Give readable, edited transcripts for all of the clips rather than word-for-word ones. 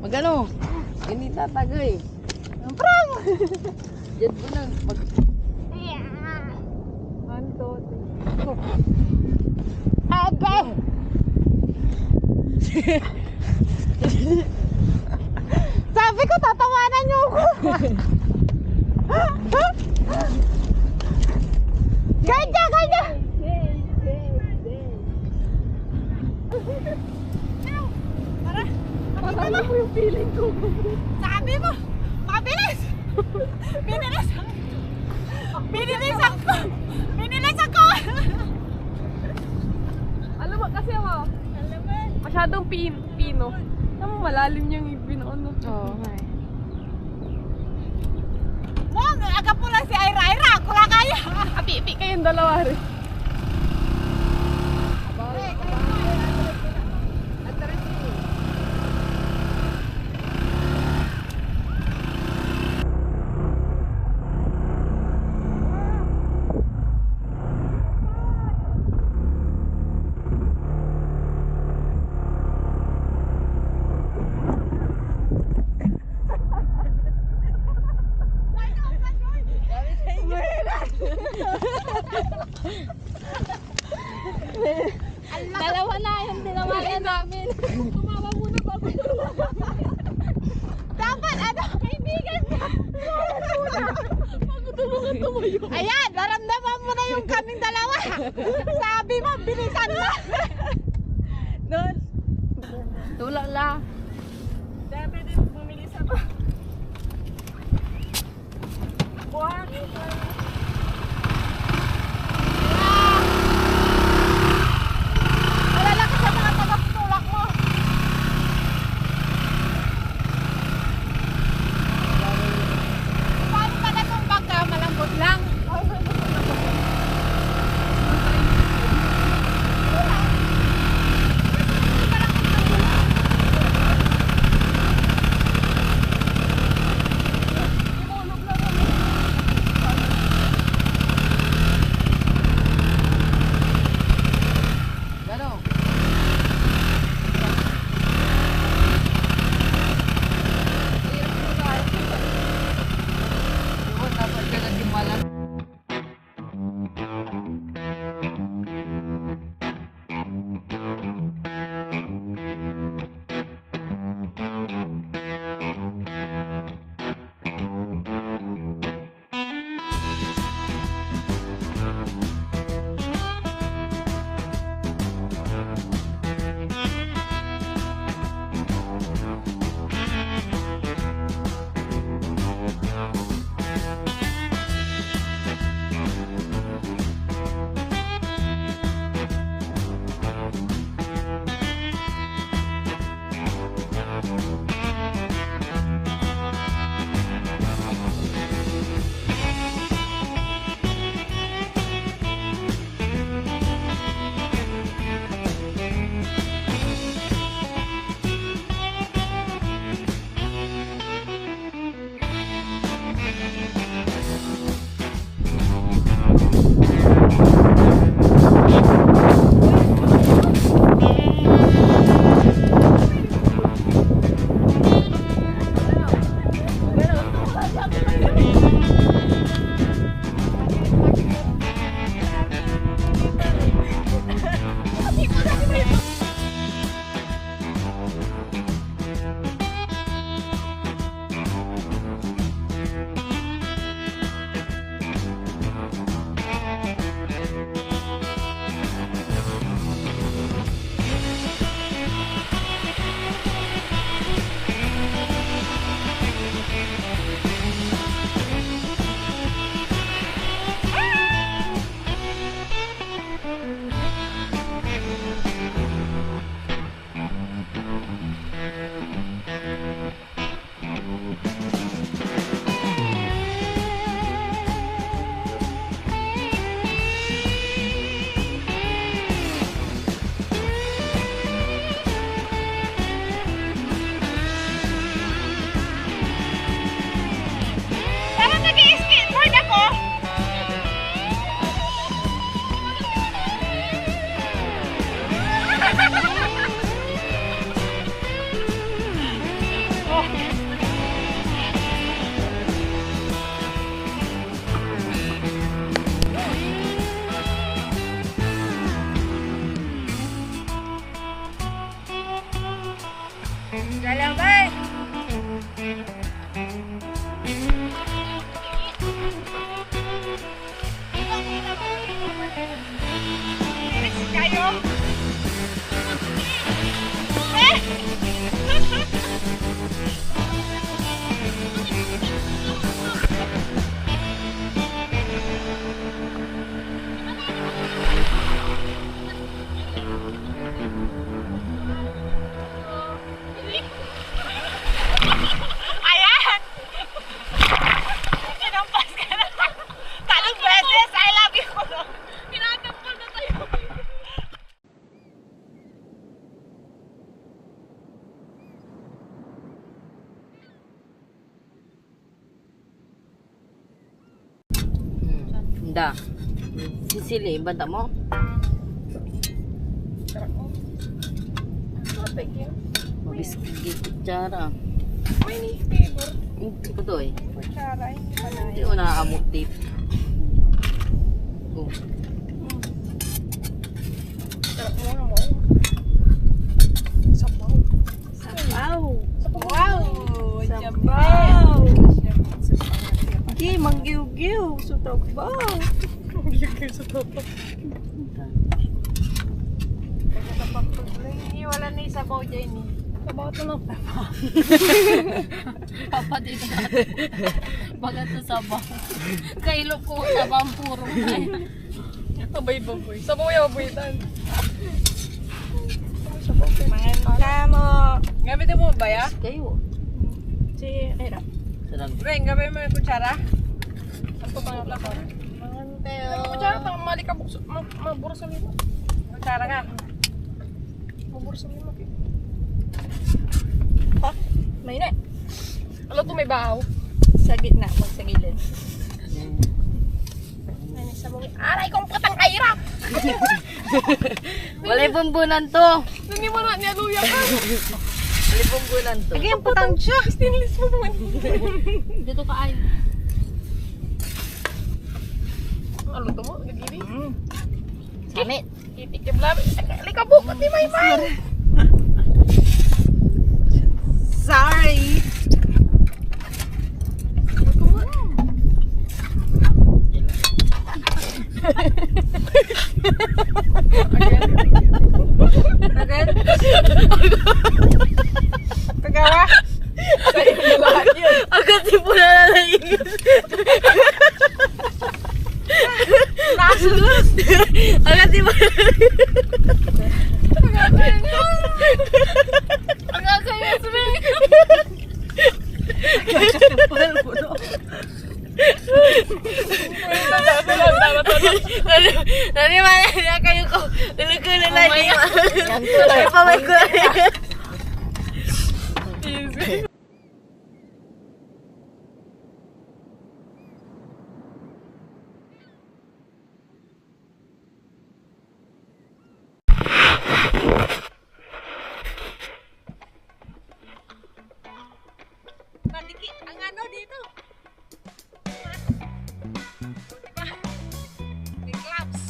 Magano? Ini tatagay. Pram! Yan po nang pag... Anto. Agay! Sabi ko, tatawanan niyo ako. Kanya, kanya! Tara, mo yung feeling ko. Sabi mo, mabilis! Binilis! Binilis ako! Binilis ako! Alam mo, kasi ako, masyadong pino. Alam mo, malalim yung ibin, ano. Oo, ngay. Mong, aga po lang si Ira. Ako lang kaya. Api-api kayong dalawa rin. natin. Tumawa muna bago Dapat ano, kaibigan ka. bago tulungan tumayo. Ayan, naramdaman mo na yung kaming dalawa. Sabi mo, bilisan mo. Doon. Tulak la. Dapat din bumili sa ba? Buwan. Alala ka sa mga tagaptulak mo. Paano ka na itong bangka? Malambot lang. Gano? Iwan, dapat ka na timalan. Parang nag-i-skateboard ako. Galaway! Kayo? Ayan! Kinampas ka na. Talong beses, I love you. Tinatampal na tayo. Hindi. Sisili, banta mo? Mabiskigi kutsara. May ni-flavor. Hindi ko to eh. Kutsara, hindi pa na. Hindi ko nakakamot tip. Oh. Sarap mo mo. sa trabaho. Hindi kayo sa trabaho. Wala na yung sabaw dyan eh. Sabaw ito lang. Papa dito natin. Baga ito sabaw. Kailo ko sabaw ang puro. Sabay baboy. Sabaw yung baboyitan. Mangan mo. Gamitin mo ba ya? Kayo. Si, ayun. Sarap. Ren, gawin mo yung kutsara. Ang pupang yung lakon. Mangan tayo. Ang kutsara, tama mali ka bukso. Mabura sa lima. Kutsara ka. Mabura sa lima. Ha? May na. Alam to may bahaw. Sa gitna, wag sa gilid. Ay, sabaw. Aray kong patang kahirap! Walay bumbunan to. Hindi mo na niyaluya ka. Walay bumbunan to. Lagi ang putang siya. Stainless mo naman. Dito ka ay. Ano to mo? Nagiri? Samit. Itikip labi. Lika bukot ni Maymay. Sorry. Again? Kagawa? Sa'yo na lahat yun. Agad si pula na naingin. Nasunod. Agad si pula. Ang akaya sa mga. Nani mana dia kayu ko. Ulugo na lagi. Ay pa may ko. Mandikit ang ano dito. Diba? May gloves.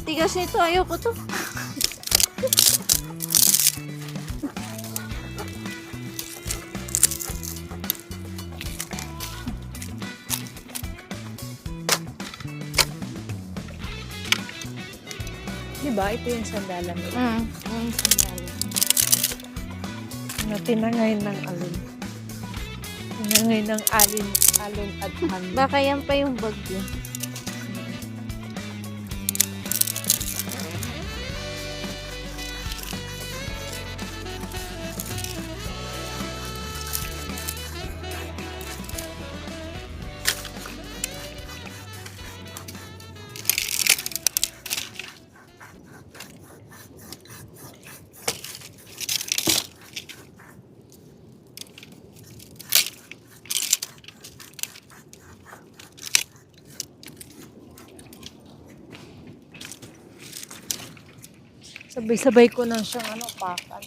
Tigas nito, ayoko to. Diba? Ito yung sandalan nila. Yung sandali. Na tinangay ng alon. Tinangay ng alon at hangin. Baka yan pa yung bag yun. Sabay-sabay ko na siyang pakan.